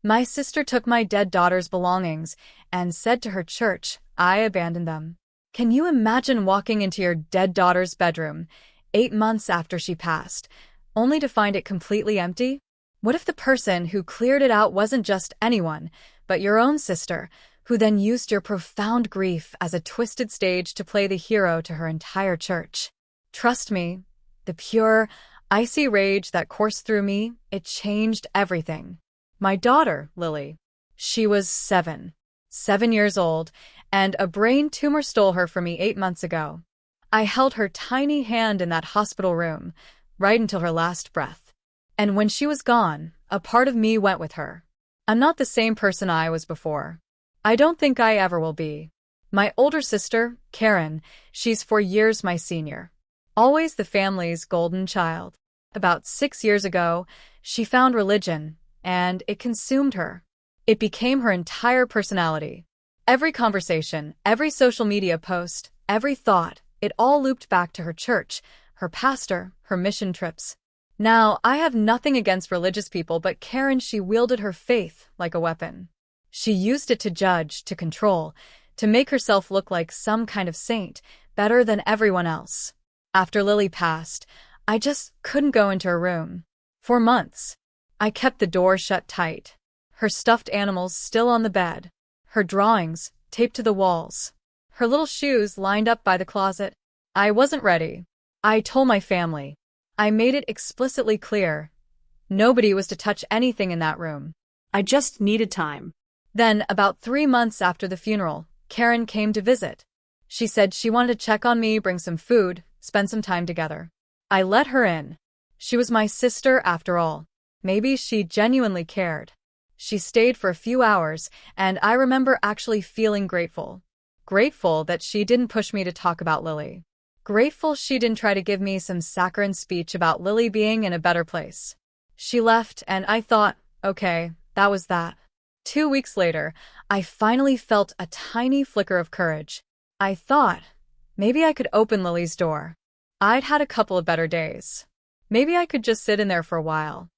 My sister took my dead daughter's belongings and said to her church, I abandoned them. Can you imagine walking into your dead daughter's bedroom 8 months after she passed, only to find it completely empty? What if the person who cleared it out wasn't just anyone, but your own sister, who then used your profound grief as a twisted stage to play the hero to her entire church? Trust me, the pure, icy rage that coursed through me, it changed everything. My daughter, Lily. She was 7 years old, and a brain tumor stole her from me 8 months ago. I held her tiny hand in that hospital room, right until her last breath. And when she was gone, a part of me went with her. I'm not the same person I was before. I don't think I ever will be. My older sister, Karen, she's 4 years my senior. Always the family's golden child. About 6 years ago, she found religion, and it consumed her. It became her entire personality. Every conversation, every social media post, every thought, it all looped back to her church, her pastor, her mission trips. Now, I have nothing against religious people, but Karen, she wielded her faith like a weapon. She used it to judge, to control, to make herself look like some kind of saint, better than everyone else. After Lily passed, I just couldn't go into her room. For months, I kept the door shut tight. Her stuffed animals still on the bed, her drawings taped to the walls, her little shoes lined up by the closet. I wasn't ready. I told my family. I made it explicitly clear. Nobody was to touch anything in that room. I just needed time. Then, about 3 months after the funeral, Karen came to visit. She said she wanted to check on me, bring some food, spend some time together. I let her in. She was my sister after all. Maybe she genuinely cared. She stayed for a few hours, and I remember actually feeling grateful. Grateful that she didn't push me to talk about Lily. Grateful she didn't try to give me some saccharine speech about Lily being in a better place. She left, and I thought, okay, that was that. 2 weeks later, I finally felt a tiny flicker of courage. I thought, maybe I could open Lily's door. I'd had a couple of better days. Maybe I could just sit in there for a while.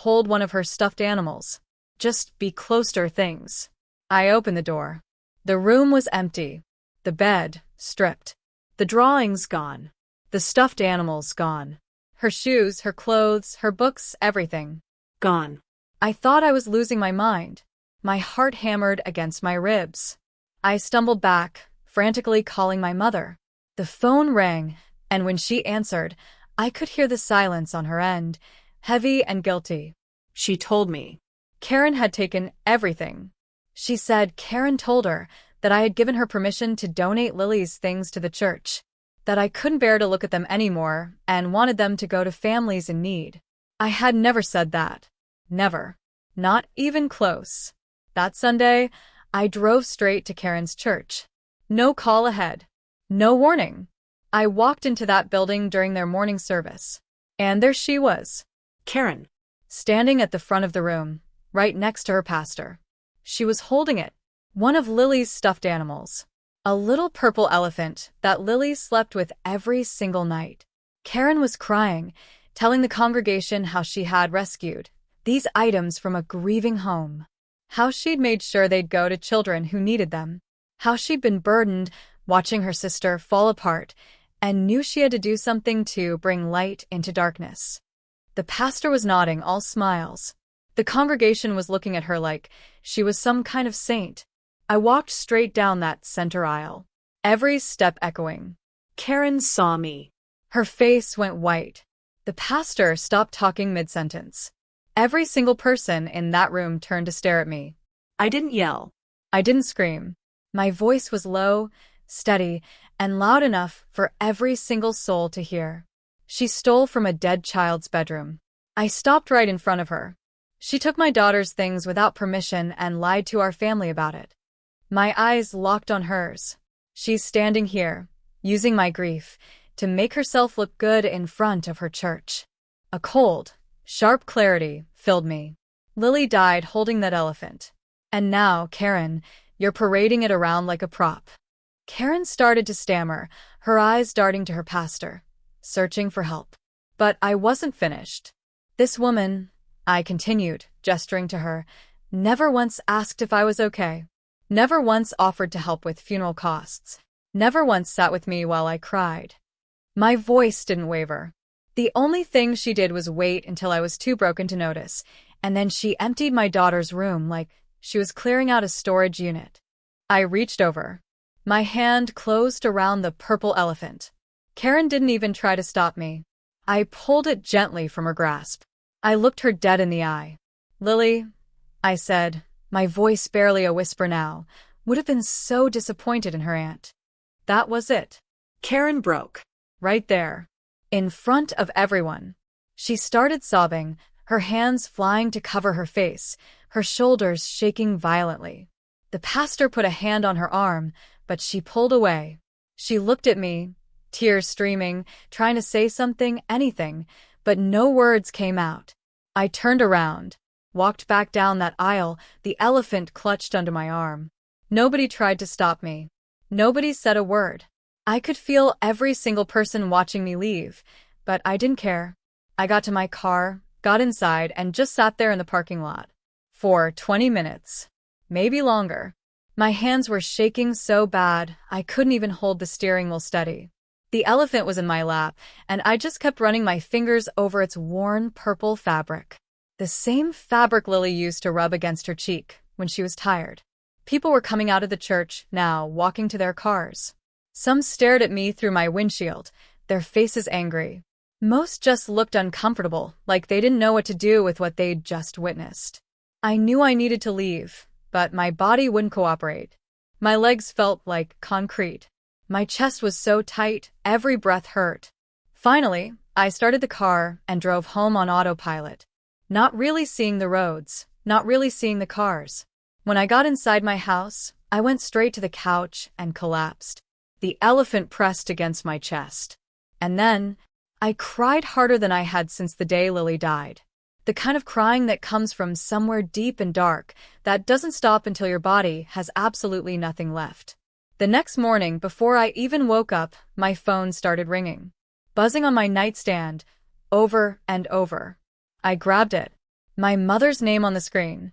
Hold one of her stuffed animals. Just be close to her things. I opened the door. The room was empty. The bed, stripped. The drawings gone. The stuffed animals gone. Her shoes, her clothes, her books, everything. Gone. I thought I was losing my mind. My heart hammered against my ribs. I stumbled back, frantically calling my mother. The phone rang, and when she answered, I could hear the silence on her end, heavy and guilty. She told me. Karen had taken everything. She said Karen told her that I had given her permission to donate Lily's things to the church, that I couldn't bear to look at them anymore and wanted them to go to families in need. I had never said that. Never. Not even close. That Sunday, I drove straight to Karen's church. No call ahead. No warning. I walked into that building during their morning service. And there she was. Karen. Standing at the front of the room, right next to her pastor. She was holding it. One of Lily's stuffed animals. A little purple elephant that Lily slept with every single night. Karen was crying, telling the congregation how she had rescued these items from a grieving home. How she'd made sure they'd go to children who needed them. How she'd been burdened watching her sister fall apart and knew she had to do something to bring light into darkness. The pastor was nodding, all smiles. The congregation was looking at her like she was some kind of saint. I walked straight down that center aisle, every step echoing. Karen saw me. Her face went white. The pastor stopped talking mid-sentence. Every single person in that room turned to stare at me. I didn't yell. I didn't scream. My voice was low, steady, and loud enough for every single soul to hear. She stole from a dead child's bedroom. I stopped right in front of her. She took my daughter's things without permission and lied to our family about it. My eyes locked on hers. She's standing here, using my grief to make herself look good in front of her church. A cold, sharp clarity filled me. Lily died holding that elephant. And now, Karen, you're parading it around like a prop. Karen started to stammer, her eyes darting to her pastor, searching for help. But I wasn't finished. This woman, I continued, gesturing to her, Never once asked if I was okay. Never once offered to help with funeral costs. Never once sat with me while I cried. My voice didn't waver. The only thing she did was wait until I was too broken to notice, and then she emptied my daughter's room like she was clearing out a storage unit. I reached over. My hand closed around the purple elephant. Karen didn't even try to stop me. I pulled it gently from her grasp. I looked her dead in the eye. "Lily," I said, my voice barely a whisper now, would have been so disappointed in her aunt. That was it. Karen broke. Right there. In front of everyone. She started sobbing, her hands flying to cover her face, her shoulders shaking violently. The pastor put a hand on her arm, but she pulled away. She looked at me, tears streaming, trying to say something, anything, but no words came out. I turned around, walked back down that aisle, the elephant clutched under my arm. Nobody tried to stop me. Nobody said a word. I could feel every single person watching me leave, but I didn't care. I got to my car, got inside, and just sat there in the parking lot. For 20 minutes. Maybe longer. My hands were shaking so bad, I couldn't even hold the steering wheel steady. The elephant was in my lap, and I just kept running my fingers over its worn purple fabric. The same fabric Lily used to rub against her cheek when she was tired. People were coming out of the church now, walking to their cars. Some stared at me through my windshield, their faces angry. Most just looked uncomfortable, like they didn't know what to do with what they'd just witnessed. I knew I needed to leave, but my body wouldn't cooperate. My legs felt like concrete. My chest was so tight, every breath hurt. Finally, I started the car and drove home on autopilot. Not really seeing the roads, not really seeing the cars. When I got inside my house, I went straight to the couch and collapsed. The elephant pressed against my chest. And then, I cried harder than I had since the day Lily died. The kind of crying that comes from somewhere deep and dark, that doesn't stop until your body has absolutely nothing left. The next morning, before I even woke up, my phone started ringing. Buzzing on my nightstand, over and over. I grabbed it. My mother's name on the screen.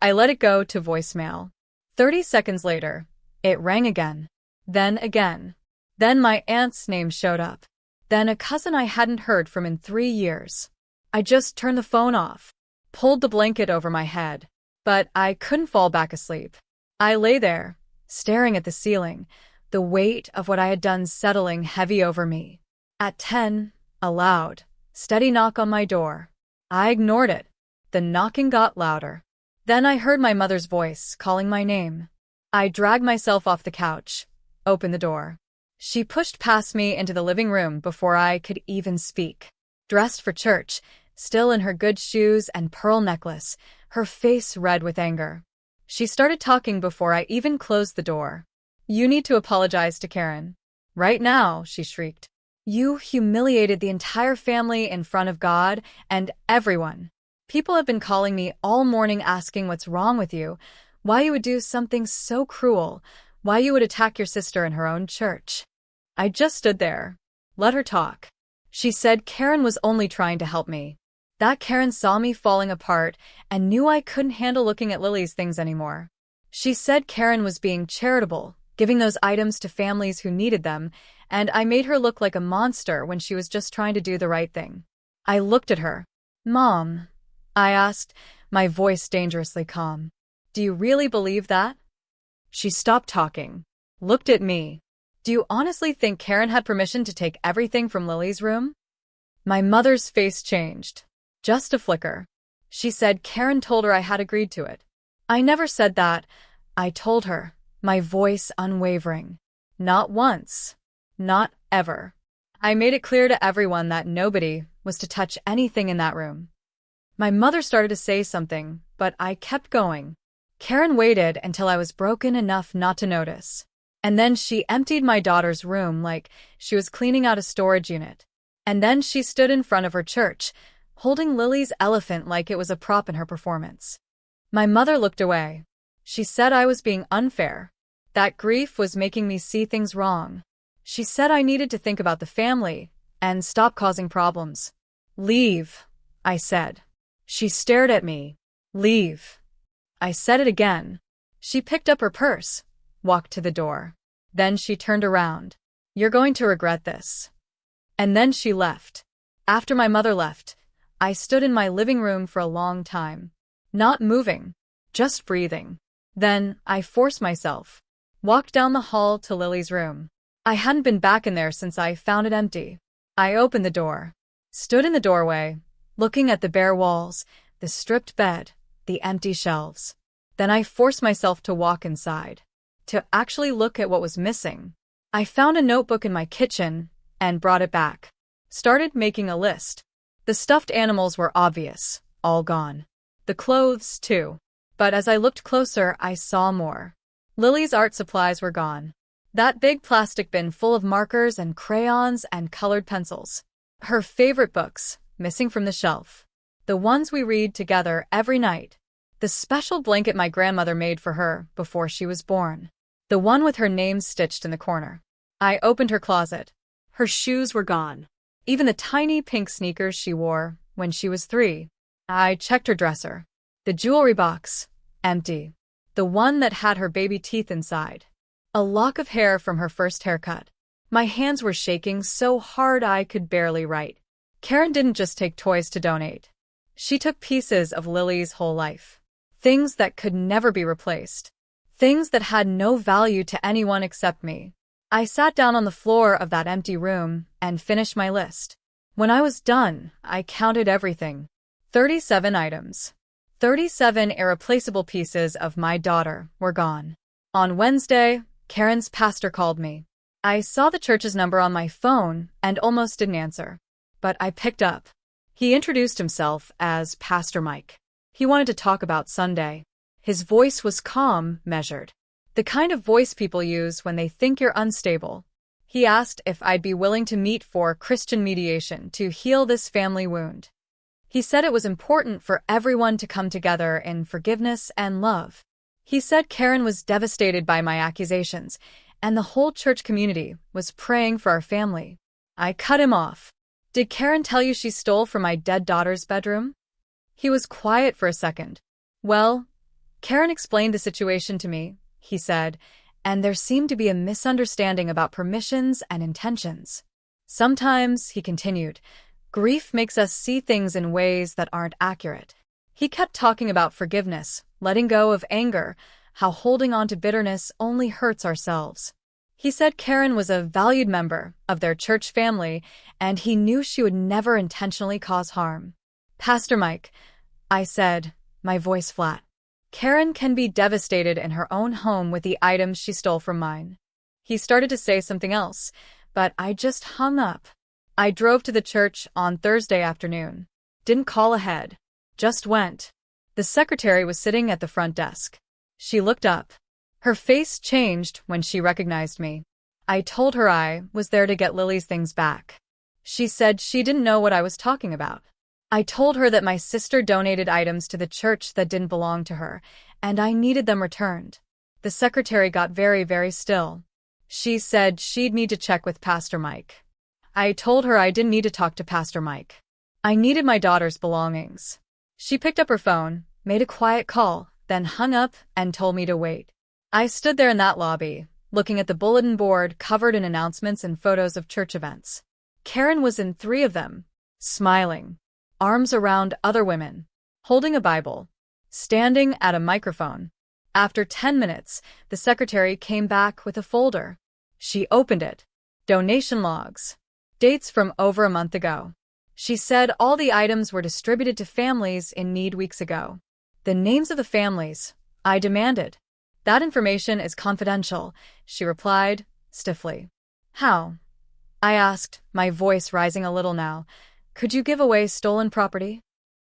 I let it go to voicemail. 30 seconds later, it rang again. Then again. Then my aunt's name showed up. Then a cousin I hadn't heard from in 3 years. I just turned the phone off, pulled the blanket over my head, but I couldn't fall back asleep. I lay there, staring at the ceiling, the weight of what I had done settling heavy over me. At 10, a loud, steady knock on my door. I ignored it. The knocking got louder. Then I heard my mother's voice calling my name. I dragged myself off the couch, opened the door. She pushed past me into the living room before I could even speak. Dressed for church, still in her good shoes and pearl necklace, her face red with anger. She started talking before I even closed the door. "You need to apologize to Karen. Right now," she shrieked. "You humiliated the entire family in front of God and everyone. People have been calling me all morning asking what's wrong with you, why you would do something so cruel, why you would attack your sister in her own church." I just stood there. Let her talk. She said Karen was only trying to help me. That Karen saw me falling apart and knew I couldn't handle looking at Lily's things anymore. She said Karen was being charitable, giving those items to families who needed them, and I made her look like a monster when she was just trying to do the right thing. I looked at her. "Mom," I asked, my voice dangerously calm, "do you really believe that?" She stopped talking, looked at me. "Do you honestly think Karen had permission to take everything from Lily's room?" My mother's face changed. Just a flicker. She said Karen told her I had agreed to it. "I never said that," I told her, my voice unwavering. "Not once. Not ever." I made it clear to everyone that nobody was to touch anything in that room. My mother started to say something, but I kept going. Karen waited until I was broken enough not to notice. And then she emptied my daughter's room like she was cleaning out a storage unit. And then she stood in front of her church, holding Lily's elephant like it was a prop in her performance. My mother looked away. She said I was being unfair. That grief was making me see things wrong. She said I needed to think about the family and stop causing problems. "Leave," I said. She stared at me. "Leave." I said it again. She picked up her purse, walked to the door. Then she turned around. You're going to regret this. And then she left. After my mother left, I stood in my living room for a long time. Not moving, just breathing. Then, I forced myself. Walked down the hall to Lily's room. I hadn't been back in there since I found it empty. I opened the door. Stood in the doorway, looking at the bare walls, the stripped bed, the empty shelves. Then I forced myself to walk inside. To actually look at what was missing. I found a notebook in my kitchen and brought it back. Started making a list. The stuffed animals were obvious, all gone. The clothes, too. But as I looked closer, I saw more. Lily's art supplies were gone. That big plastic bin full of markers and crayons and colored pencils. Her favorite books, missing from the shelf. The ones we read together every night. The special blanket my grandmother made for her before she was born. The one with her name stitched in the corner. I opened her closet. Her shoes were gone. Even the tiny pink sneakers she wore when she was 3. I checked her dresser. The jewelry box, empty. The one that had her baby teeth inside. A lock of hair from her first haircut. My hands were shaking so hard I could barely write. Karen didn't just take toys to donate. She took pieces of Lily's whole life. Things that could never be replaced. Things that had no value to anyone except me. I sat down on the floor of that empty room and finished my list. When I was done, I counted everything. 37 items. 37 irreplaceable pieces of my daughter were gone. On Wednesday, Karen's pastor called me. I saw the church's number on my phone and almost didn't answer. But I picked up. He introduced himself as Pastor Mike. He wanted to talk about Sunday. His voice was calm, measured. The kind of voice people use when they think you're unstable. He asked if I'd be willing to meet for Christian mediation to heal this family wound. He said it was important for everyone to come together in forgiveness and love. He said Karen was devastated by my accusations, and the whole church community was praying for our family. I cut him off. Did Karen tell you she stole from my dead daughter's bedroom? He was quiet for a second. Well, Karen explained the situation to me, he said, and there seemed to be a misunderstanding about permissions and intentions. Sometimes, he continued, grief makes us see things in ways that aren't accurate. He kept talking about forgiveness, letting go of anger, how holding on to bitterness only hurts ourselves. He said Karen was a valued member of their church family, and he knew she would never intentionally cause harm. Pastor Mike, I said, my voice flat. Karen can be devastated in her own home with the items she stole from mine. He started to say something else, but I just hung up. I drove to the church on Thursday afternoon. Didn't call ahead. Just went. The secretary was sitting at the front desk. She looked up. Her face changed when she recognized me. I told her I was there to get Lily's things back. She said she didn't know what I was talking about. I told her that my sister donated items to the church that didn't belong to her, and I needed them returned. The secretary got very, very still. She said she'd need to check with Pastor Mike. I told her I didn't need to talk to Pastor Mike. I needed my daughter's belongings. She picked up her phone, made a quiet call, then hung up and told me to wait. I stood there in that lobby, looking at the bulletin board covered in announcements and photos of church events. Karen was in 3 of them, smiling, arms around other women, holding a Bible, standing at a microphone. After 10 minutes, the secretary came back with a folder. She opened it. Donation logs. Dates from over a month ago. She said all the items were distributed to families in need weeks ago. The names of the families, I demanded. That information is confidential, she replied, stiffly. How? I asked, my voice rising a little now. Could you give away stolen property?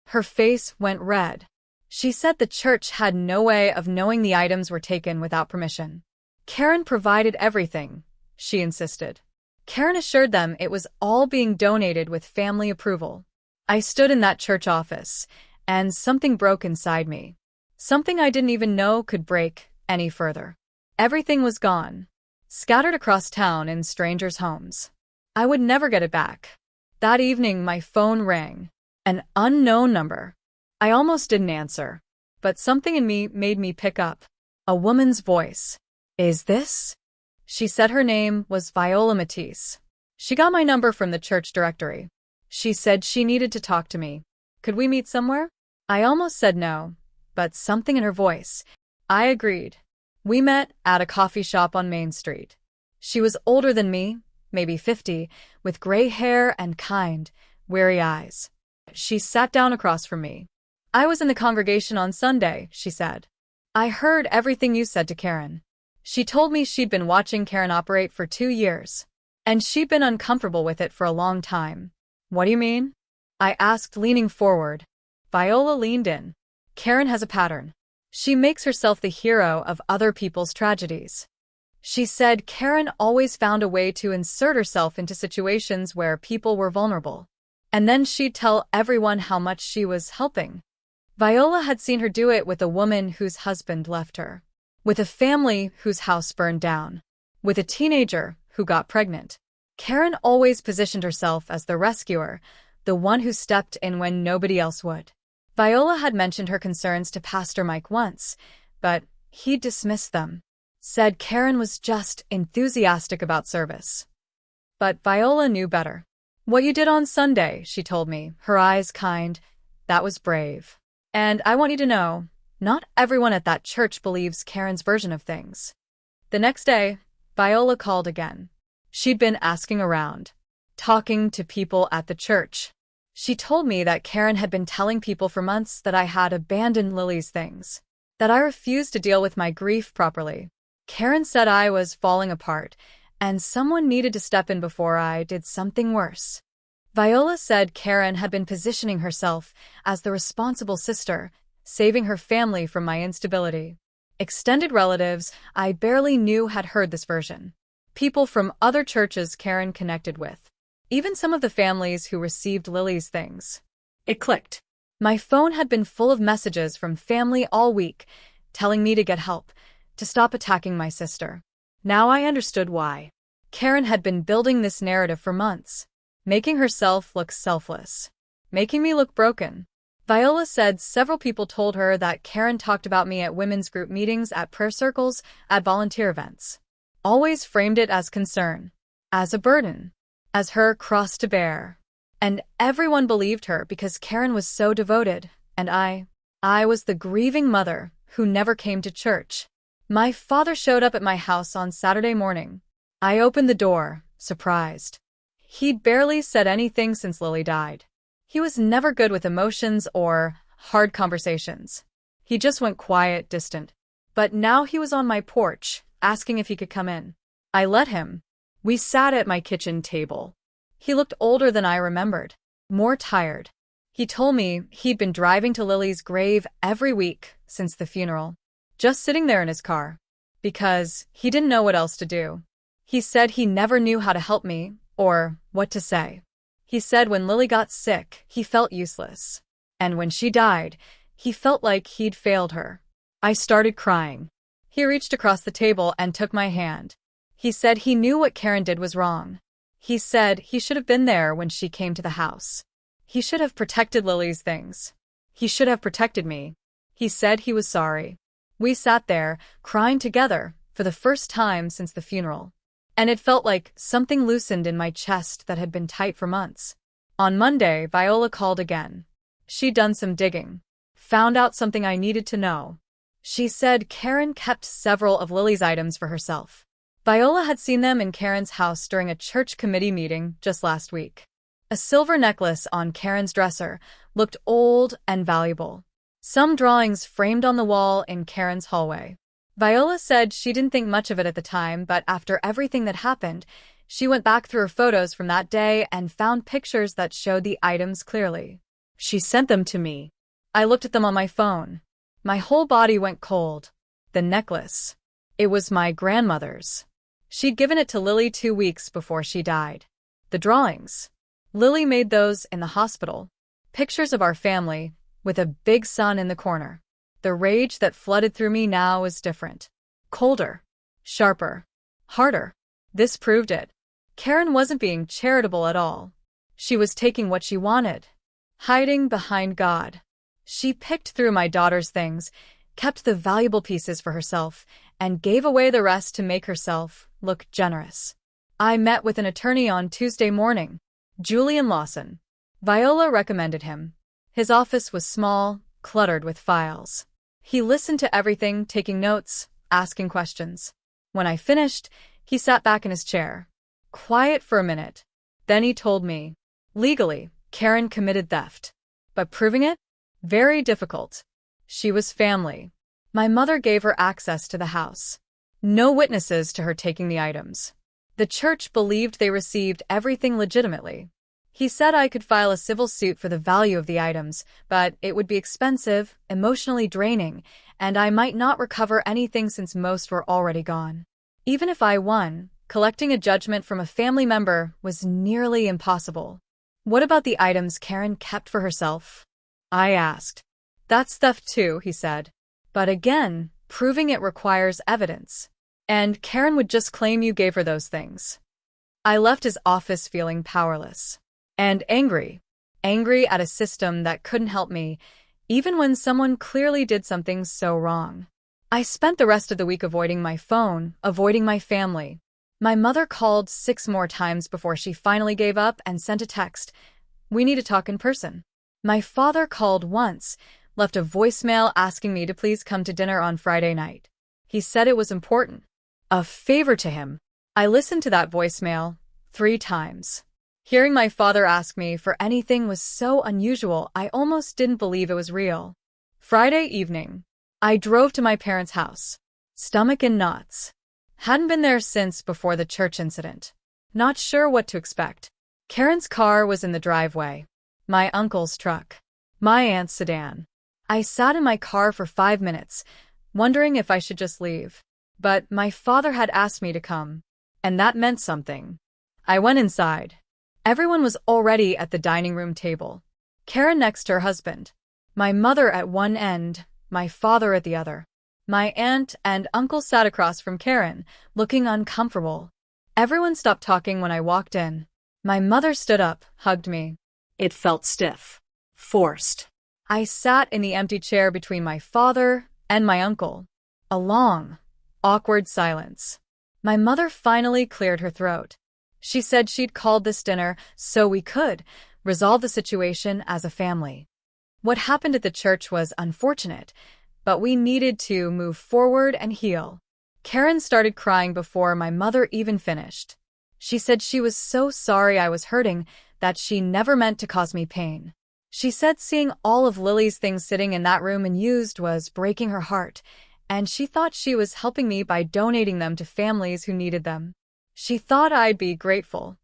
Her face went red. She said the church had no way of knowing the items were taken without permission. Karen provided everything, she insisted. Karen assured them it was all being donated with family approval. I stood in that church office, and something broke inside me. Something I didn't even know could break any further. Everything was gone, scattered across town in strangers' homes. I would never get it back. That evening my phone rang. An unknown number. I almost didn't answer. but something in me made me pick up a woman's voice. Is this? She said her name was Viola Matisse. She got my number from the church directory. She said she needed to talk to me. Could we meet somewhere? I almost said no, but something in her voice. I agreed. We met at a coffee shop on Main Street. She was older than me, maybe 50, with gray hair and kind, weary eyes. She sat down across from me. I was in the congregation on Sunday, she said. I heard everything you said to Karen. She told me she'd been watching Karen operate for 2 years, and she'd been uncomfortable with it for a long time. What do you mean? I asked, leaning forward. Viola leaned in. Karen has a pattern. She makes herself the hero of other people's tragedies. She said Karen always found a way to insert herself into situations where people were vulnerable. And then she'd tell everyone how much she was helping. Viola had seen her do it with a woman whose husband left her, with a family whose house burned down, with a teenager who got pregnant. Karen always positioned herself as the rescuer, the one who stepped in when nobody else would. Viola had mentioned her concerns to Pastor Mike once, but he dismissed them, said Karen was just enthusiastic about service. But Viola knew better. What you did on Sunday, she told me, her eyes kind, that was brave. And I want you to know, not everyone at that church believes Karen's version of things. The next day, Viola called again. She'd been asking around, talking to people at the church. She told me that Karen had been telling people for months that I had abandoned Lily's things, that I refused to deal with my grief properly. Karen said I was falling apart, and someone needed to step in before I did something worse. Viola said Karen had been positioning herself as the responsible sister, saving her family from my instability. Extended relatives I barely knew had heard this version. People from other churches Karen connected with. Even some of the families who received Lily's things. It clicked. My phone had been full of messages from family all week, telling me to get help, to stop attacking my sister. Now I understood why. Karen had been building this narrative for months, making herself look selfless, making me look broken. Viola said several people told her that Karen talked about me at women's group meetings, at prayer circles, at volunteer events. Always framed it as concern, as a burden, as her cross to bear. And everyone believed her because Karen was so devoted, and I was the grieving mother who never came to church. My father showed up at my house on Saturday morning. I opened the door, surprised. He'd barely said anything since Lily died. He was never good with emotions or hard conversations. He just went quiet, distant. But now he was on my porch, asking if he could come in. I let him. We sat at my kitchen table. He looked older than I remembered, more tired. He told me he'd been driving to Lily's grave every week since the funeral, just sitting there in his car, because he didn't know what else to do. He said he never knew how to help me or what to say. He said when Lily got sick, he felt useless. And when she died, he felt like he'd failed her. I started crying. He reached across the table and took my hand. He said he knew what Karen did was wrong. He said he should have been there when she came to the house. He should have protected Lily's things. He should have protected me. He said he was sorry. We sat there, crying together, for the first time since the funeral. And it felt like something loosened in my chest that had been tight for months. On Monday, Viola called again. She'd done some digging, found out something I needed to know. She said Karen kept several of Lily's items for herself. Viola had seen them in Karen's house during a church committee meeting just last week. A silver necklace on Karen's dresser looked old and valuable. Some drawings framed on the wall in Karen's hallway. Viola said she didn't think much of it at the time, but after everything that happened, she went back through her photos from that day and found pictures that showed the items clearly. She sent them to me. I looked at them on my phone. My whole body went cold. The necklace. It was my grandmother's. She'd given it to Lily 2 weeks before she died. The drawings. Lily made those in the hospital. Pictures of our family, with a big sun in the corner. The rage that flooded through me now was different. Colder. Sharper. Harder. This proved it. Karen wasn't being charitable at all. She was taking what she wanted. Hiding behind God. She picked through my daughter's things, kept the valuable pieces for herself, and gave away the rest to make herself look generous. I met with an attorney on Tuesday morning, Julian Lawson. Viola recommended him. His office was small, cluttered with files. He listened to everything, taking notes, asking questions. When I finished, he sat back in his chair, quiet for a minute. Then he told me, legally, Karen committed theft. But proving it? Very difficult. She was family. My mother gave her access to the house. No witnesses to her taking the items. The church believed they received everything legitimately. He said I could file a civil suit for the value of the items, but it would be expensive, emotionally draining, and I might not recover anything since most were already gone. Even if I won, collecting a judgment from a family member was nearly impossible. What about the items Karen kept for herself? I asked. That's theft too, he said. But again, proving it requires evidence. And Karen would just claim you gave her those things. I left his office feeling powerless. And angry. Angry at a system that couldn't help me, even when someone clearly did something so wrong. I spent the rest of the week avoiding my phone, avoiding my family. My mother called 6 more times before she finally gave up and sent a text. We need to talk in person. My father called once, left a voicemail asking me to please come to dinner on Friday night. He said it was important. A favor to him. I listened to that voicemail 3 times. Hearing my father ask me for anything was so unusual, I almost didn't believe it was real. Friday evening, I drove to my parents' house. Stomach in knots. Hadn't been there since before the church incident. Not sure what to expect. Karen's car was in the driveway. My uncle's truck. My aunt's sedan. I sat in my car for 5 minutes, wondering if I should just leave. But my father had asked me to come, and that meant something. I went inside. Everyone was already at the dining room table. Karen next to her husband. My mother at one end, my father at the other. My aunt and uncle sat across from Karen, looking uncomfortable. Everyone stopped talking when I walked in. My mother stood up, hugged me. It felt stiff. Forced. I sat in the empty chair between my father and my uncle. A long, awkward silence. My mother finally cleared her throat. She said she'd called this dinner so we could resolve the situation as a family. What happened at the church was unfortunate, but we needed to move forward and heal. Karen started crying before my mother even finished. She said she was so sorry I was hurting, that she never meant to cause me pain. She said seeing all of Lily's things sitting in that room unused was breaking her heart, and she thought she was helping me by donating them to families who needed them. She thought I'd be grateful.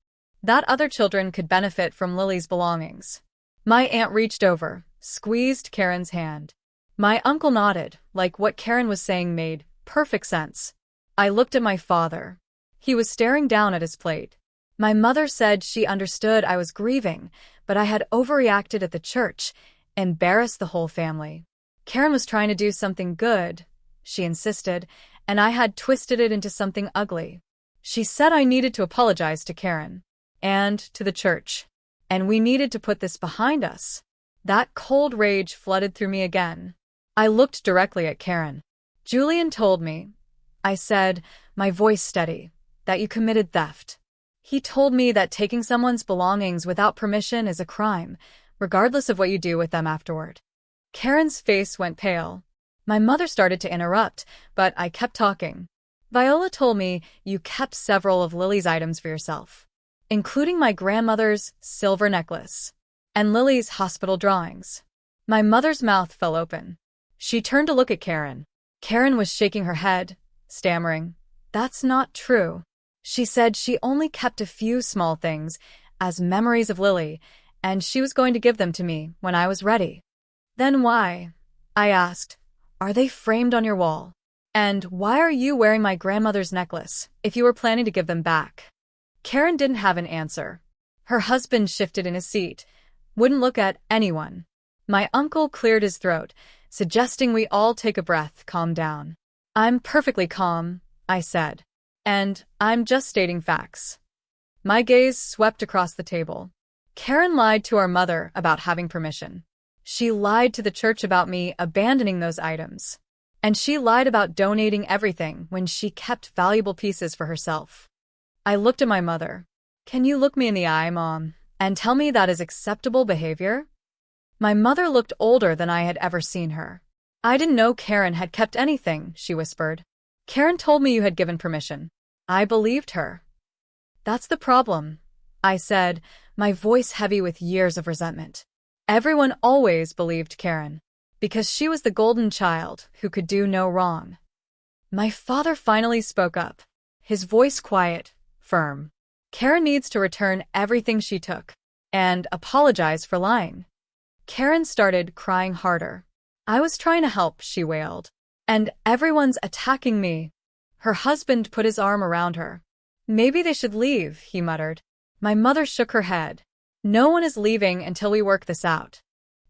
That other children could benefit from Lily's belongings. My aunt reached over, squeezed Karen's hand. My uncle nodded, like what Karen was saying made perfect sense. I looked at my father. He was staring down at his plate. My mother said she understood I was grieving, but I had overreacted at the church, embarrassed the whole family. Karen was trying to do something good, she insisted, and I had twisted it into something ugly. She said I needed to apologize to Karen and to the church, and we needed to put this behind us. That cold rage flooded through me again. I looked directly at Karen. Julian told me, I said, my voice steady, that you committed theft. He told me that taking someone's belongings without permission is a crime, regardless of what you do with them afterward. Karen's face went pale. My mother started to interrupt, but I kept talking. Viola told me you kept several of Lily's items for yourself, including my grandmother's silver necklace and Lily's hospital drawings. My mother's mouth fell open. She turned to look at Karen. Karen was shaking her head, stammering. That's not true. She said she only kept a few small things as memories of Lily, and she was going to give them to me when I was ready. Then why? I asked. Are they framed on your wall? And why are you wearing my grandmother's necklace if you were planning to give them back? Karen didn't have an answer. Her husband shifted in his seat, wouldn't look at anyone. My uncle cleared his throat, suggesting we all take a breath, calm down. I'm perfectly calm, I said. And I'm just stating facts. My gaze swept across the table. Karen lied to our mother about having permission. She lied to the church about me abandoning those items. And she lied about donating everything when she kept valuable pieces for herself. I looked at my mother. Can you look me in the eye, Mom, and tell me that is acceptable behavior? My mother looked older than I had ever seen her. I didn't know Karen had kept anything, she whispered. Karen told me you had given permission. I believed her. That's the problem, I said, my voice heavy with years of resentment. Everyone always believed Karen, because she was the golden child who could do no wrong. My father finally spoke up, his voice quiet, firm. Karen needs to return everything she took, and apologize for lying. Karen started crying harder. I was trying to help, she wailed. And everyone's attacking me. Her husband put his arm around her. Maybe they should leave, he muttered. My mother shook her head. No one is leaving until we work this out.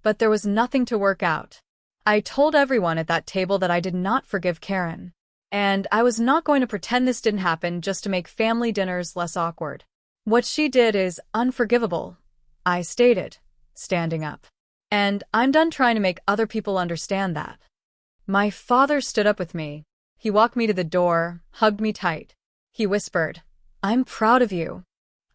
But there was nothing to work out. I told everyone at that table that I did not forgive Karen. And I was not going to pretend this didn't happen just to make family dinners less awkward. What she did is unforgivable, I stated, standing up. And I'm done trying to make other people understand that. My father stood up with me. He walked me to the door, hugged me tight. He whispered, I'm proud of you.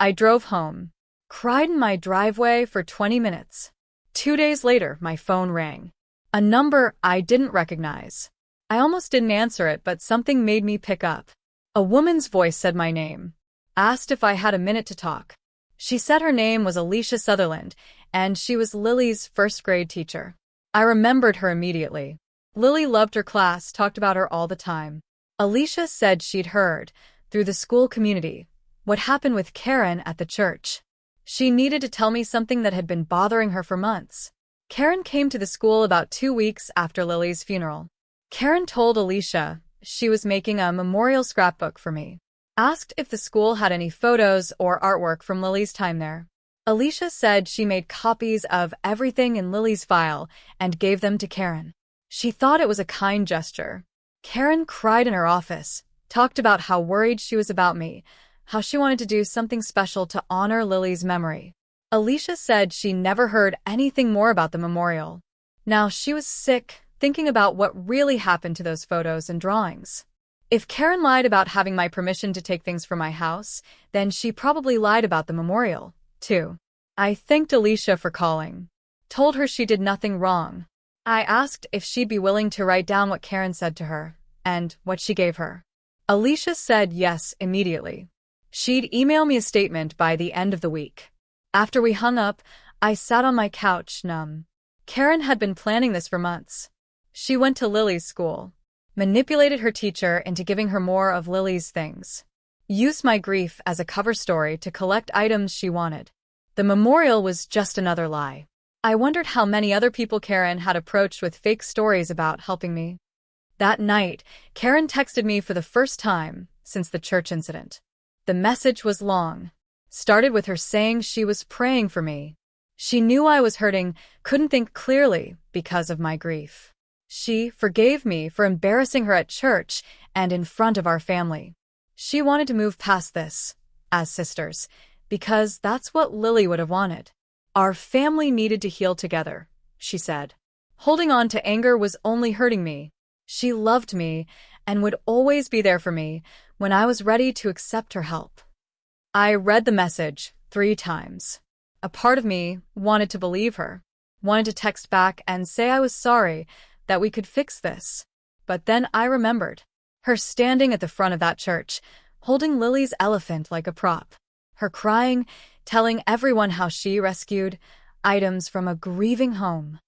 I drove home, cried in my driveway for 20 minutes. 2 days later, my phone rang. A number I didn't recognize. I almost didn't answer it, but something made me pick up. A woman's voice said my name, asked if I had a minute to talk. She said her name was Alicia Sutherland, and she was Lily's first-grade teacher. I remembered her immediately. Lily loved her class, talked about her all the time. Alicia said she'd heard, through the school community, what happened with Karen at the church. She needed to tell me something that had been bothering her for months. Karen came to the school about 2 weeks after Lily's funeral. Karen told Alicia she was making a memorial scrapbook for me. Asked if the school had any photos or artwork from Lily's time there. Alicia said she made copies of everything in Lily's file and gave them to Karen. She thought it was a kind gesture. Karen cried in her office, talked about how worried she was about me, how she wanted to do something special to honor Lily's memory. Alicia said she never heard anything more about the memorial. Now she was sick, thinking about what really happened to those photos and drawings. If Karen lied about having my permission to take things from my house, then she probably lied about the memorial, too. I thanked Alicia for calling. Told her she did nothing wrong. I asked if she'd be willing to write down what Karen said to her, and what she gave her. Alicia said yes immediately. She'd email me a statement by the end of the week. After we hung up, I sat on my couch, numb. Karen had been planning this for months. She went to Lily's school, manipulated her teacher into giving her more of Lily's things, used my grief as a cover story to collect items she wanted. The memorial was just another lie. I wondered how many other people Karen had approached with fake stories about helping me. That night, Karen texted me for the first time since the church incident. The message was long. Started with her saying she was praying for me. She knew I was hurting, couldn't think clearly because of my grief. She forgave me for embarrassing her at church and in front of our family. She wanted to move past this, as sisters, because that's what Lily would have wanted. Our family needed to heal together, she said. Holding on to anger was only hurting me. She loved me and would always be there for me when I was ready to accept her help. I read the message 3 times. A part of me wanted to believe her, wanted to text back and say I was sorry, that we could fix this. But then I remembered her standing at the front of that church, holding Lily's elephant like a prop. Her crying, telling everyone how she rescued items from a grieving home.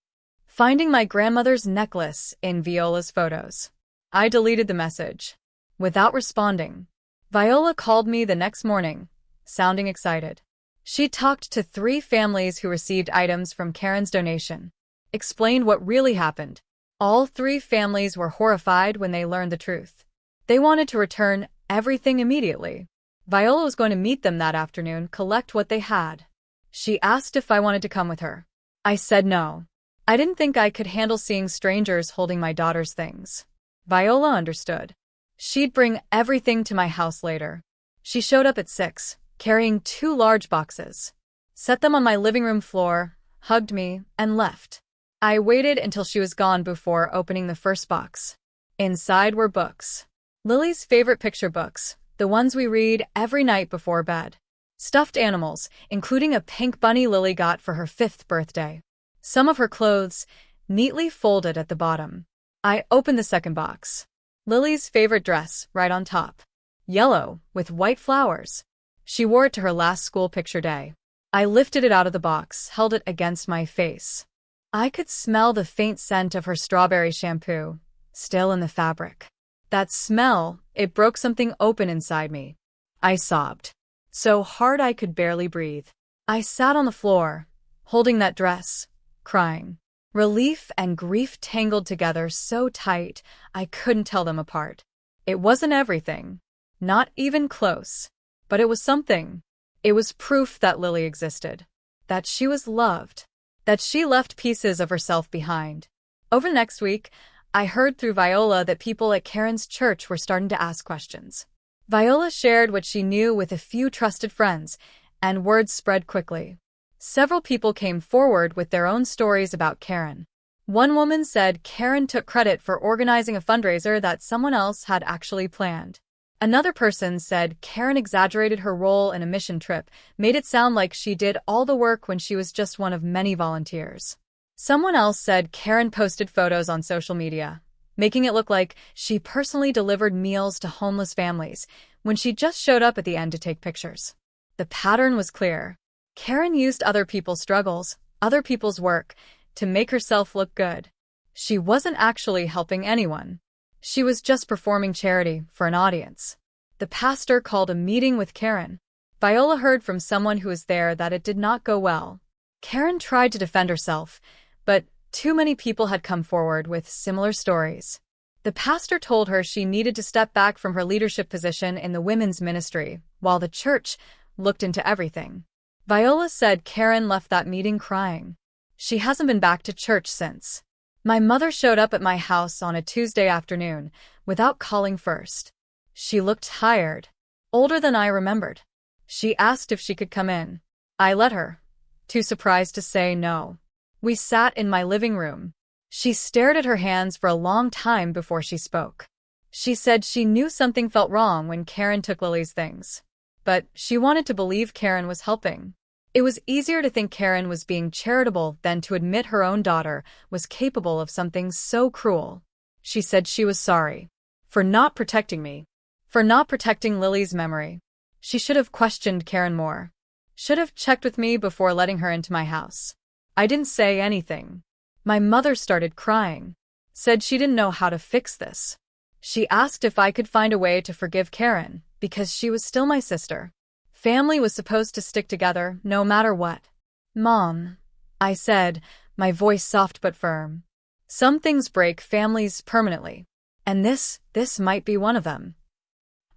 Finding my grandmother's necklace in Viola's photos. I deleted the message. Without responding. Viola called me the next morning, sounding excited. She talked to 3 families who received items from Karen's donation. Explained what really happened. All 3 families were horrified when they learned the truth. They wanted to return everything immediately. Viola was going to meet them that afternoon, collect what they had. She asked if I wanted to come with her. I said no. I didn't think I could handle seeing strangers holding my daughter's things. Viola understood. She'd bring everything to my house later. She showed up at 6, carrying 2 large boxes. Set them on my living room floor, hugged me, and left. I waited until she was gone before opening the first box. Inside were books. Lily's favorite picture books, the ones we read every night before bed. Stuffed animals, including a pink bunny Lily got for her 5th birthday. Some of her clothes, neatly folded at the bottom. I opened the second box. Lily's favorite dress, right on top. Yellow, with white flowers. She wore it to her last school picture day. I lifted it out of the box, held it against my face. I could smell the faint scent of her strawberry shampoo, still in the fabric. That smell, it broke something open inside me. I sobbed. So hard I could barely breathe. I sat on the floor, holding that dress, crying. Relief and grief tangled together so tight, I couldn't tell them apart. It wasn't everything. Not even close. But it was something. It was proof that Lily existed. That she was loved. That she left pieces of herself behind. Over the next week, I heard through Viola that people at Karen's church were starting to ask questions. Viola shared what she knew with a few trusted friends, and word spread quickly. Several people came forward with their own stories about Karen. One woman said Karen took credit for organizing a fundraiser that someone else had actually planned. Another person said Karen exaggerated her role in a mission trip, made it sound like she did all the work when she was just one of many volunteers. Someone else said Karen posted photos on social media, making it look like she personally delivered meals to homeless families when she just showed up at the end to take pictures. The pattern was clear. Karen used other people's struggles, other people's work, to make herself look good. She wasn't actually helping anyone. She was just performing charity for an audience. The pastor called a meeting with Karen. Viola heard from someone who was there that it did not go well. Karen tried to defend herself, but too many people had come forward with similar stories. The pastor told her she needed to step back from her leadership position in the women's ministry, while the church looked into everything. Viola said Karen left that meeting crying. She hasn't been back to church since. My mother showed up at my house on a Tuesday afternoon, without calling first. She looked tired, older than I remembered. She asked if she could come in. I let her, too surprised to say no. We sat in my living room. She stared at her hands for a long time before she spoke. She said she knew something felt wrong when Karen took Lily's things. But she wanted to believe Karen was helping. It was easier to think Karen was being charitable than to admit her own daughter was capable of something so cruel. She said she was sorry. For not protecting me. For not protecting Lily's memory. She should have questioned Karen more. Should have checked with me before letting her into my house. I didn't say anything. My mother started crying. Said she didn't know how to fix this. She asked if I could find a way to forgive Karen, because she was still my sister. Family was supposed to stick together, no matter what. Mom, I said, my voice soft but firm. Some things break families permanently. And this might be one of them.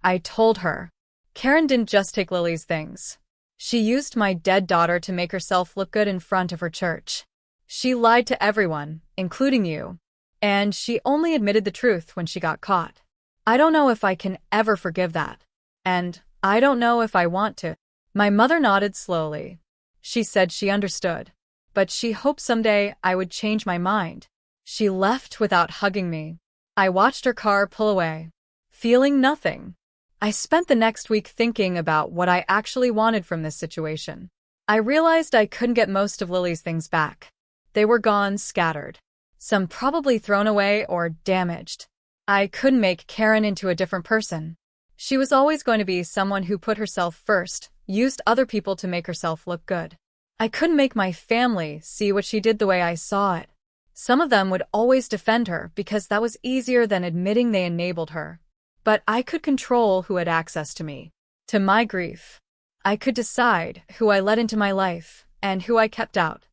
I told her. Karen didn't just take Lily's things. She used my dead daughter to make herself look good in front of her church. She lied to everyone, including you. And she only admitted the truth when she got caught. I don't know if I can ever forgive that. And I don't know if I want to. My mother nodded slowly. She said she understood. But she hoped someday I would change my mind. She left without hugging me. I watched her car pull away, feeling nothing. I spent the next week thinking about what I actually wanted from this situation. I realized I couldn't get most of Lily's things back. They were gone, scattered. Some probably thrown away or damaged. I couldn't make Karen into a different person. She was always going to be someone who put herself first, used other people to make herself look good. I couldn't make my family see what she did the way I saw it. Some of them would always defend her because that was easier than admitting they enabled her. But I could control who had access to me, to my grief. I could decide who I let into my life and who I kept out.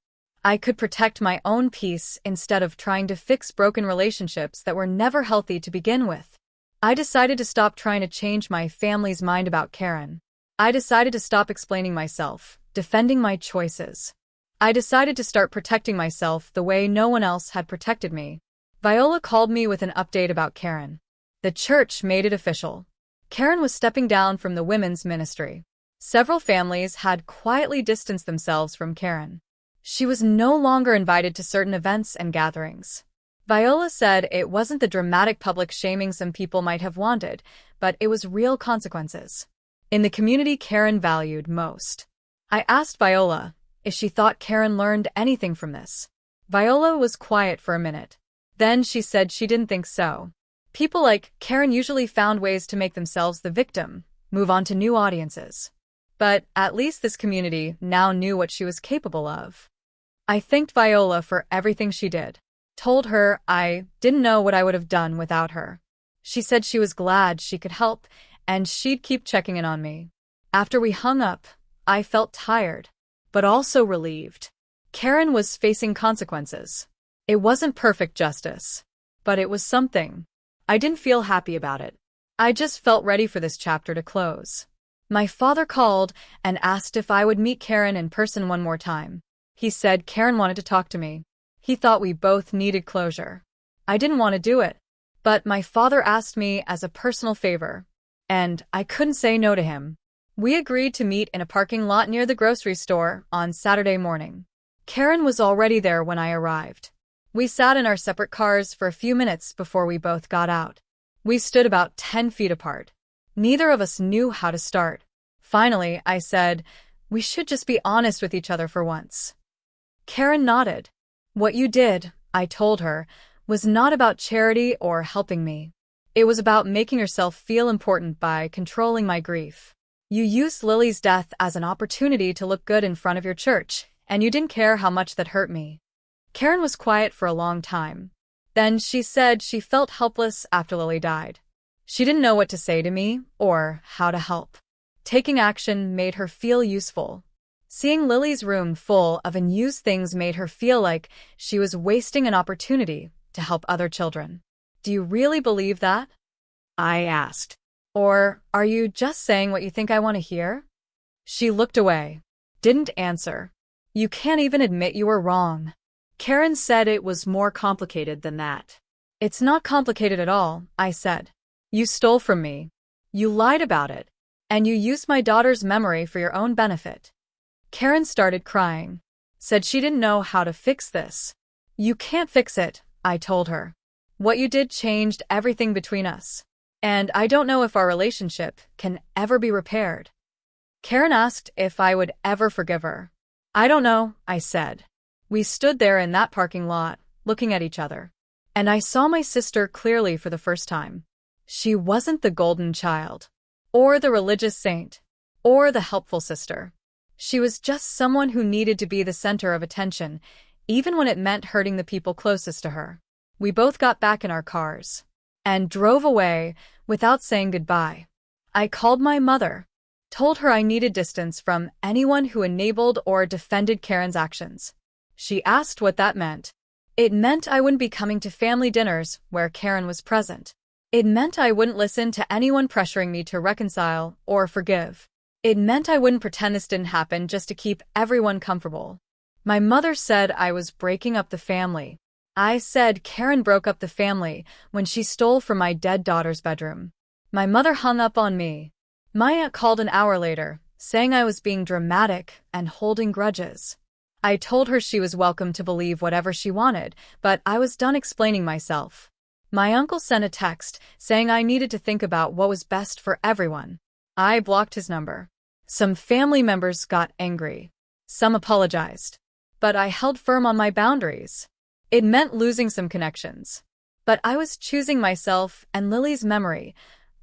I could protect my own peace instead of trying to fix broken relationships that were never healthy to begin with. I decided to stop trying to change my family's mind about Karen. I decided to stop explaining myself, defending my choices. I decided to start protecting myself the way no one else had protected me. Viola called me with an update about Karen. The church made it official. Karen was stepping down from the women's ministry. Several families had quietly distanced themselves from Karen. She was no longer invited to certain events and gatherings. Viola said it wasn't the dramatic public shaming some people might have wanted, but it was real consequences. In the community Karen valued most. I asked Viola if she thought Karen learned anything from this. Viola was quiet for a minute. Then she said she didn't think so. People like Karen usually found ways to make themselves the victim, move on to new audiences. But at least this community now knew what she was capable of. I thanked Viola for everything she did. Told her I didn't know what I would have done without her. She said she was glad she could help, and she'd keep checking in on me. After we hung up, I felt tired, but also relieved. Karen was facing consequences. It wasn't perfect justice, but it was something. I didn't feel happy about it. I just felt ready for this chapter to close. My father called and asked if I would meet Karen in person one more time. He said Karen wanted to talk to me. He thought we both needed closure. I didn't want to do it, but my father asked me as a personal favor, and I couldn't say no to him. We agreed to meet in a parking lot near the grocery store on Saturday morning. Karen was already there when I arrived. We sat in our separate cars for a few minutes before we both got out. We stood about 10 feet apart. Neither of us knew how to start. Finally, I said, "We should just be honest with each other for once." Karen nodded. "What you did," I told her, "was not about charity or helping me. It was about making yourself feel important by controlling my grief. You used Lily's death as an opportunity to look good in front of your church, and you didn't care how much that hurt me." Karen was quiet for a long time. Then she said she felt helpless after Lily died. She didn't know what to say to me or how to help. Taking action made her feel useful. Seeing Lily's room full of unused things made her feel like she was wasting an opportunity to help other children. "Do you really believe that?" I asked. "Or are you just saying what you think I want to hear?" She looked away. Didn't answer. "You can't even admit you were wrong." Karen said it was more complicated than that. "It's not complicated at all," I said. "You stole from me. You lied about it. And you used my daughter's memory for your own benefit." Karen started crying. Said she didn't know how to fix this. "You can't fix it," I told her. "What you did changed everything between us. And I don't know if our relationship can ever be repaired." Karen asked if I would ever forgive her. "I don't know," I said. We stood there in that parking lot, looking at each other. And I saw my sister clearly for the first time. She wasn't the golden child, or the religious saint, or the helpful sister. She was just someone who needed to be the center of attention, even when it meant hurting the people closest to her. We both got back in our cars and drove away without saying goodbye. I called my mother, told her I needed distance from anyone who enabled or defended Karen's actions. She asked what that meant. It meant I wouldn't be coming to family dinners where Karen was present. It meant I wouldn't listen to anyone pressuring me to reconcile or forgive. It meant I wouldn't pretend this didn't happen just to keep everyone comfortable. My mother said I was breaking up the family. I said Karen broke up the family when she stole from my dead daughter's bedroom. My mother hung up on me. My aunt called an hour later, saying I was being dramatic and holding grudges. I told her she was welcome to believe whatever she wanted, but I was done explaining myself. My uncle sent a text saying I needed to think about what was best for everyone. I blocked his number. Some family members got angry. Some apologized. But I held firm on my boundaries. It meant losing some connections. But I was choosing myself and Lily's memory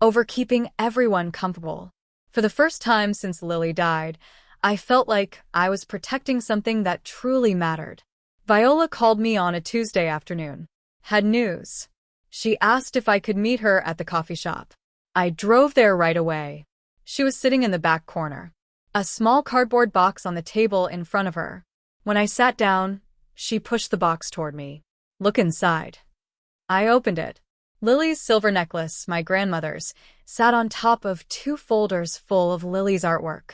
over keeping everyone comfortable. For the first time since Lily died, I felt like I was protecting something that truly mattered. Viola called me on a Tuesday afternoon. Had news. She asked if I could meet her at the coffee shop. I drove there right away. She was sitting in the back corner. A small cardboard box on the table in front of her. When I sat down, she pushed the box toward me. "Look inside." I opened it. Lily's silver necklace, my grandmother's, sat on top of 2 folders full of Lily's artwork.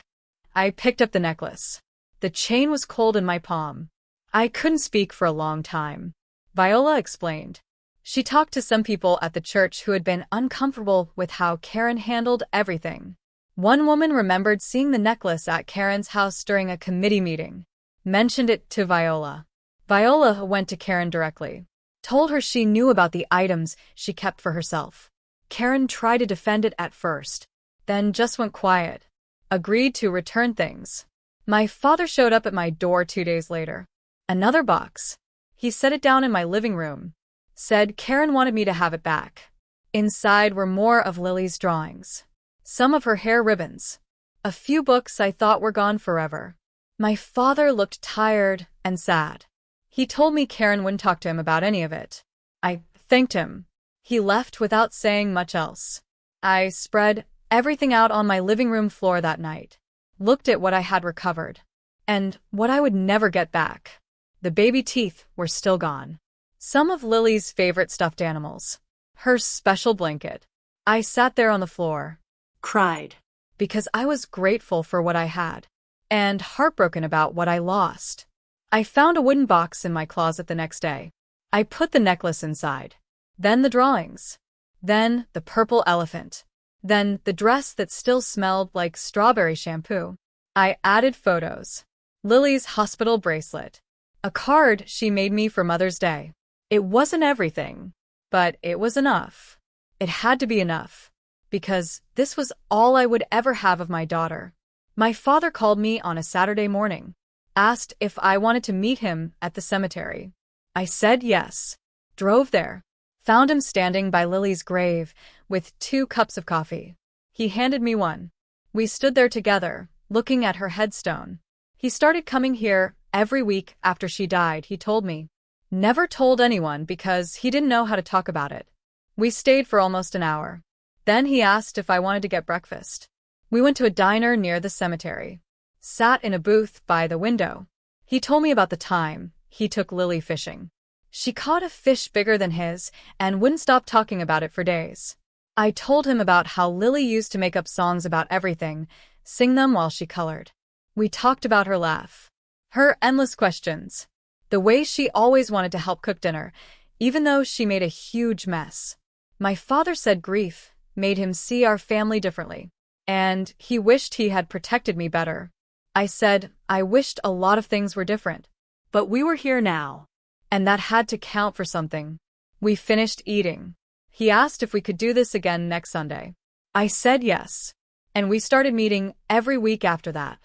I picked up the necklace. The chain was cold in my palm. I couldn't speak for a long time. Viola explained. She talked to some people at the church who had been uncomfortable with how Karen handled everything. One woman remembered seeing the necklace at Karen's house during a committee meeting. Mentioned it to Viola. Viola went to Karen directly. Told her she knew about the items she kept for herself. Karen tried to defend it at first, then just went quiet. Agreed to return things. My father showed up at my door 2 days later. Another box. He set it down in my living room. Said Karen wanted me to have it back. Inside were more of Lily's drawings. Some of her hair ribbons. A few books I thought were gone forever. My father looked tired and sad. He told me Karen wouldn't talk to him about any of it. I thanked him. He left without saying much else. I spread everything out on my living room floor that night. Looked at what I had recovered. And what I would never get back. The baby teeth were still gone. Some of Lily's favorite stuffed animals. Her special blanket. I sat there on the floor. Cried. Because I was grateful for what I had. And heartbroken about what I lost. I found a wooden box in my closet the next day. I put the necklace inside. Then the drawings. Then the purple elephant. Then the dress that still smelled like strawberry shampoo. I added photos. Lily's hospital bracelet. A card she made me for Mother's Day. It wasn't everything, but it was enough. It had to be enough. Because this was all I would ever have of my daughter. My father called me on a Saturday morning. Asked if I wanted to meet him at the cemetery. I said yes. Drove there. Found him standing by Lily's grave with 2 cups of coffee. He handed me one. We stood there together, looking at her headstone. He started coming here every week after she died, he told me. Never told anyone because he didn't know how to talk about it. We stayed for almost an hour. Then he asked if I wanted to get breakfast. We went to a diner near the cemetery. Sat in a booth by the window. He told me about the time he took Lily fishing. She caught a fish bigger than his and wouldn't stop talking about it for days. I told him about how Lily used to make up songs about everything, sing them while she colored. We talked about her laugh. Her endless questions. The way she always wanted to help cook dinner, even though she made a huge mess. My father said grief made him see our family differently, and he wished he had protected me better. I said I wished a lot of things were different, but we were here now, and that had to count for something. We finished eating. He asked if we could do this again next Sunday. I said yes, and we started meeting every week after that.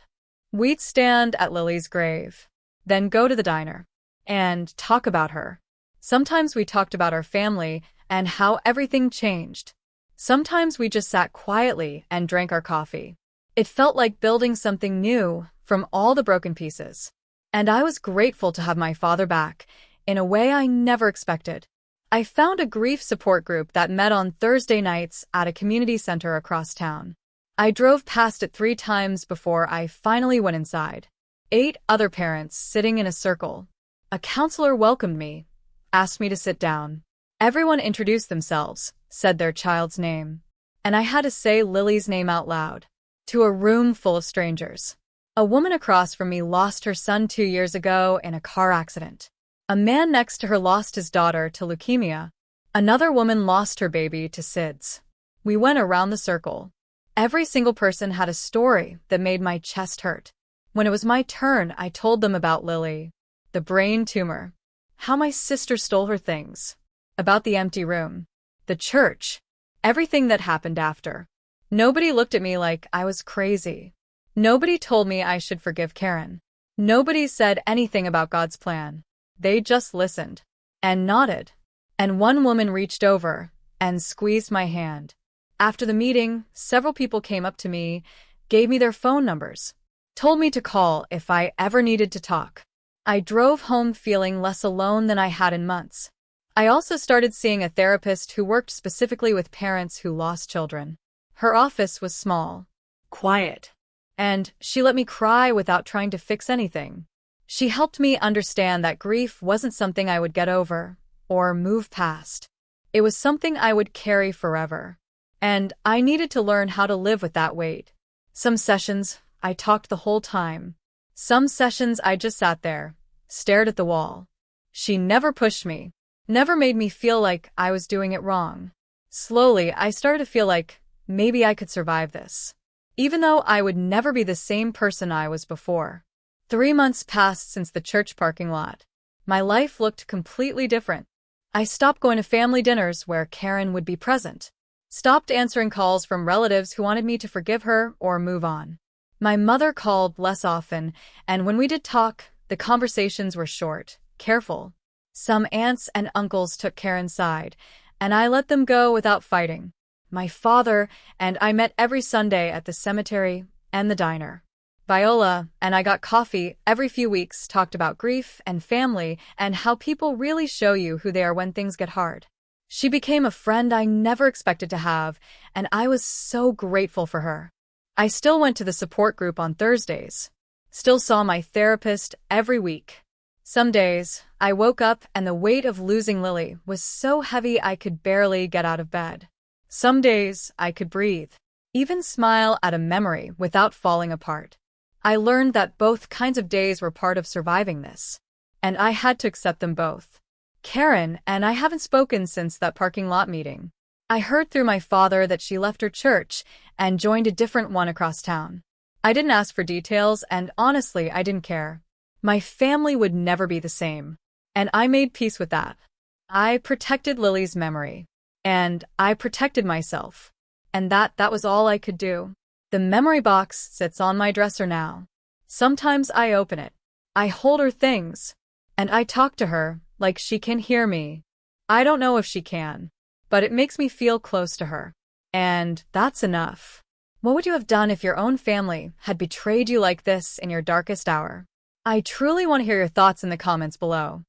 We'd stand at Lily's grave, then go to the diner, and talk about her. Sometimes we talked about our family and how everything changed. Sometimes we just sat quietly and drank our coffee. It felt like building something new from all the broken pieces. And I was grateful to have my father back, in a way I never expected. I found a grief support group that met on Thursday nights at a community center across town. I drove past it 3 times before I finally went inside. 8 other parents sitting in a circle. A counselor welcomed me, asked me to sit down. Everyone introduced themselves, said their child's name. And I had to say Lily's name out loud. To a room full of strangers. A woman across from me lost her son 2 years ago in a car accident. A man next to her lost his daughter to leukemia. Another woman lost her baby to SIDS. We went around the circle. Every single person had a story that made my chest hurt. When it was my turn, I told them about Lily, the brain tumor, how my sister stole her things, about the empty room, the church, everything that happened after. Nobody looked at me like I was crazy. Nobody told me I should forgive Karen. Nobody said anything about God's plan. They just listened and nodded. And one woman reached over and squeezed my hand. After the meeting, several people came up to me, gave me their phone numbers, told me to call if I ever needed to talk. I drove home feeling less alone than I had in months. I also started seeing a therapist who worked specifically with parents who lost children. Her office was small, Quiet. and she let me cry without trying to fix anything. She helped me understand that grief wasn't something I would get over or move past. It was something I would carry forever. And I needed to learn how to live with that weight. Some sessions, I talked the whole time. Some sessions I just sat there, stared at the wall. She never pushed me, never made me feel like I was doing it wrong. Slowly, I started to feel like maybe I could survive this. Even though I would never be the same person I was before. 3 months passed since the church parking lot. My life looked completely different. I stopped going to family dinners where Karen would be present. Stopped answering calls from relatives who wanted me to forgive her or move on. My mother called less often, and when we did talk, the conversations were short, careful. Some aunts and uncles took Karen's side, and I let them go without fighting. My father and I met every Sunday at the cemetery and the diner. Viola and I got coffee every few weeks, talked about grief and family and how people really show you who they are when things get hard. She became a friend I never expected to have, and I was so grateful for her. I still went to the support group on Thursdays. Still saw my therapist every week. Some days, I woke up and the weight of losing Lily was so heavy I could barely get out of bed. Some days, I could breathe, even smile at a memory without falling apart. I learned that both kinds of days were part of surviving this, and I had to accept them both. Karen and I haven't spoken since that parking lot meeting. I heard through my father that she left her church and joined a different one across town. I didn't ask for details, and honestly, I didn't care. My family would never be the same, and I made peace with that. I protected Lily's memory, and I protected myself, and that was all I could do. The memory box sits on my dresser now. Sometimes I open it. I hold her things, and I talk to her like she can hear me. I don't know if she can, but it makes me feel close to her, and that's enough. What would you have done if your own family had betrayed you like this in your darkest hour? I truly want to hear your thoughts in the comments below.